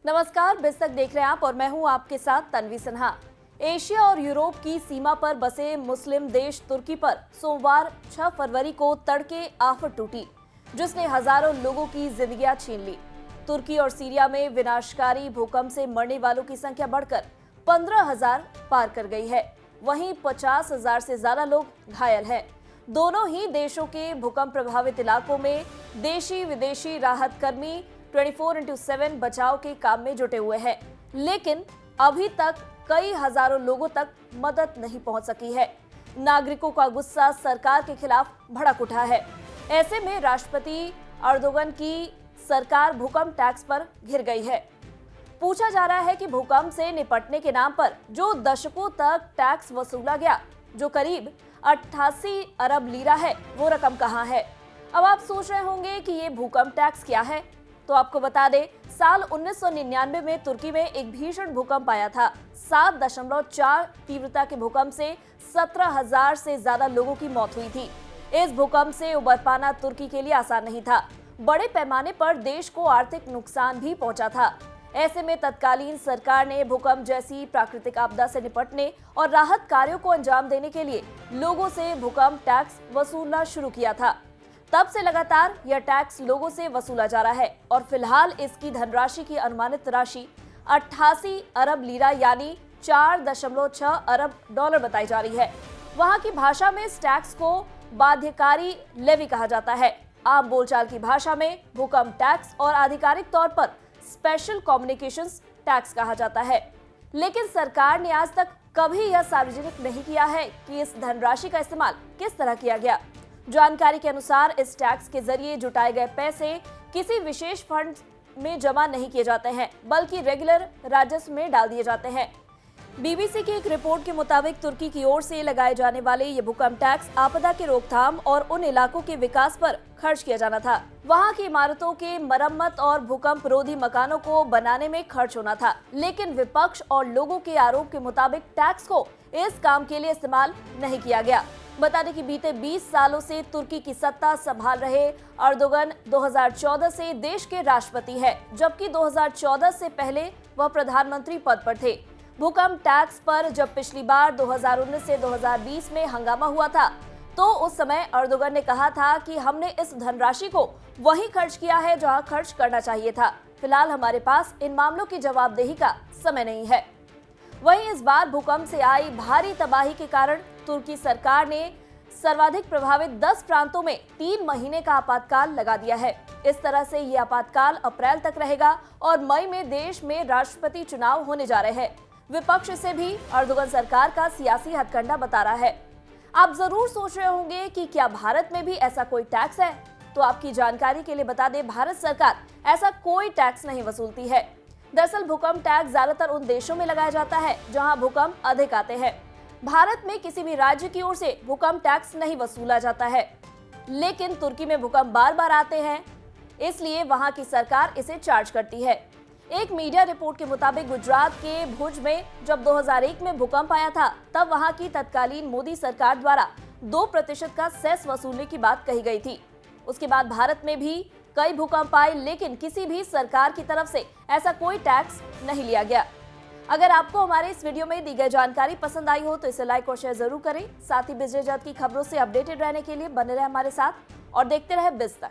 नमस्कार, बिज तक देख रहे हैं आप और मैं हूं आपके साथ तन्वी सिन्हा। एशिया और यूरोप की सीमा पर बसे मुस्लिम देश तुर्की पर सोमवार 6 फरवरी को तड़के आफत टूटी, जिसने हजारों लोगों की जिंदगियां छीन ली। तुर्की और सीरिया में विनाशकारी भूकंप से मरने वालों की संख्या बढ़कर 15,000 पार कर गई है। वहीं 50,000 से ज्यादा लोग घायल हैं। दोनों ही देशों के भूकंप प्रभावित इलाकों में देशी विदेशी राहत कर्मी 24x7 बचाव के काम में जुटे हुए हैं, लेकिन अभी तक कई हजारों लोगों तक मदद नहीं पहुंच सकी है। नागरिकों का गुस्सा सरकार के खिलाफ भड़क उठा है। ऐसे में राष्ट्रपति अर्दोगन की सरकार भूकंप टैक्स पर घिर गई है। पूछा जा रहा है कि भूकंप से निपटने के नाम पर जो दशकों तक टैक्स वसूला गया, जो करीब 88 अरब लीरा है, वो रकम कहां है। अब आप सोच रहे होंगे कि ये भूकंप टैक्स क्या है, तो आपको बता दें, साल 1999 में तुर्की में एक भीषण भूकंप आया था। 7.4 तीव्रता के भूकंप से 17,000 से ज्यादा लोगों की मौत हुई थी। इस भूकंप से उबर पाना तुर्की के लिए आसान नहीं था। बड़े पैमाने पर देश को आर्थिक नुकसान भी पहुंचा था। ऐसे में तत्कालीन सरकार ने भूकंप जैसी प्राकृतिक आपदा से निपटने और राहत कार्यों को अंजाम देने के लिए लोगों से भूकंप टैक्स वसूलना शुरू किया था। तब से लगातार यह टैक्स लोगों से वसूला जा रहा है और फिलहाल इसकी धनराशि की अनुमानित राशि 88 अरब लीरा यानी 4.6 अरब डॉलर बताई जा रही है। वहां की भाषा में इस टैक्स को बाध्यकारी लेवी कहा जाता है। आम बोलचाल की भाषा में भूकंप टैक्स और आधिकारिक तौर पर स्पेशल कम्युनिकेशंस टैक्स कहा जाता है। लेकिन सरकार ने आज तक कभी यह सार्वजनिक नहीं किया है कि इस धनराशि का इस्तेमाल किस तरह किया गया। जानकारी के अनुसार इस टैक्स के जरिए जुटाए गए पैसे किसी विशेष फंड में जमा नहीं किए जाते हैं, बल्कि रेगुलर राजस्व में डाल दिए जाते हैं। बीबीसी की एक रिपोर्ट के मुताबिक तुर्की की ओर से लगाए जाने वाले ये भूकंप टैक्स आपदा के रोकथाम और उन इलाकों के विकास पर खर्च किया जाना था। वहां की इमारतों के मरम्मत और भूकंप रोधी मकानों को बनाने में खर्च होना था। लेकिन विपक्ष और लोगों के आरोप के मुताबिक टैक्स को इस काम के लिए इस्तेमाल नहीं किया गया। बता दें कि बीते 20 सालों से तुर्की की सत्ता संभाल रहे अर्दोगन 2014 से देश के राष्ट्रपति है, जबकि 2014 से पहले वह प्रधानमंत्री पद पर थे। भूकंप टैक्स पर जब पिछली बार 2019 से 2020 में हंगामा हुआ था, तो उस समय अर्दोगन ने कहा था कि हमने इस धनराशि को वहीं खर्च किया है जहां खर्च करना चाहिए था। फिलहाल हमारे पास इन मामलों की जवाबदेही का समय नहीं है। वहीं इस बार भूकंप से आई भारी तबाही के कारण तुर्की सरकार ने सर्वाधिक प्रभावित 10 प्रांतों में 3 महीने का आपातकाल लगा दिया है। इस तरह से ये आपातकाल अप्रैल तक रहेगा और मई में देश में राष्ट्रपति चुनाव होने जा रहे हैं। विपक्ष इसे भी अर्दोगन सरकार का सियासी हथकंडा बता रहा है। आप जरूर सोच रहे होंगे कि क्या भारत में भी ऐसा कोई टैक्स है, तो आपकी जानकारी के लिए बता दें, भारत सरकार ऐसा कोई टैक्स नहीं वसूलती है। दरअसल भूकंप टैक्स ज्यादातर उन देशों में लगाया जाता है जहां भूकंप अधिक आते हैं। भारत में किसी भी राज्य की ओर से भूकंप टैक्स नहीं वसूला जाता है, लेकिन तुर्की में भूकंप बार बार आते हैं, इसलिए वहां की सरकार इसे चार्ज करती है। एक मीडिया रिपोर्ट के मुताबिक गुजरात के भुज में जब 2001 में भूकंप आया था, तब वहां की तत्कालीन मोदी सरकार द्वारा 2% का सेस वसूलने की बात कही गई थी। उसके बाद भारत में भी कई भूकंप आए, लेकिन किसी भी सरकार की तरफ से ऐसा कोई टैक्स नहीं लिया गया। अगर आपको हमारे इस वीडियो में दी गई जानकारी पसंद आई हो तो इसे लाइक और शेयर जरूर करें। साथ ही बिजली जगत की खबरों से अपडेटेड रहने के लिए बने रहे हमारे साथ और देखते रहे बिज तक।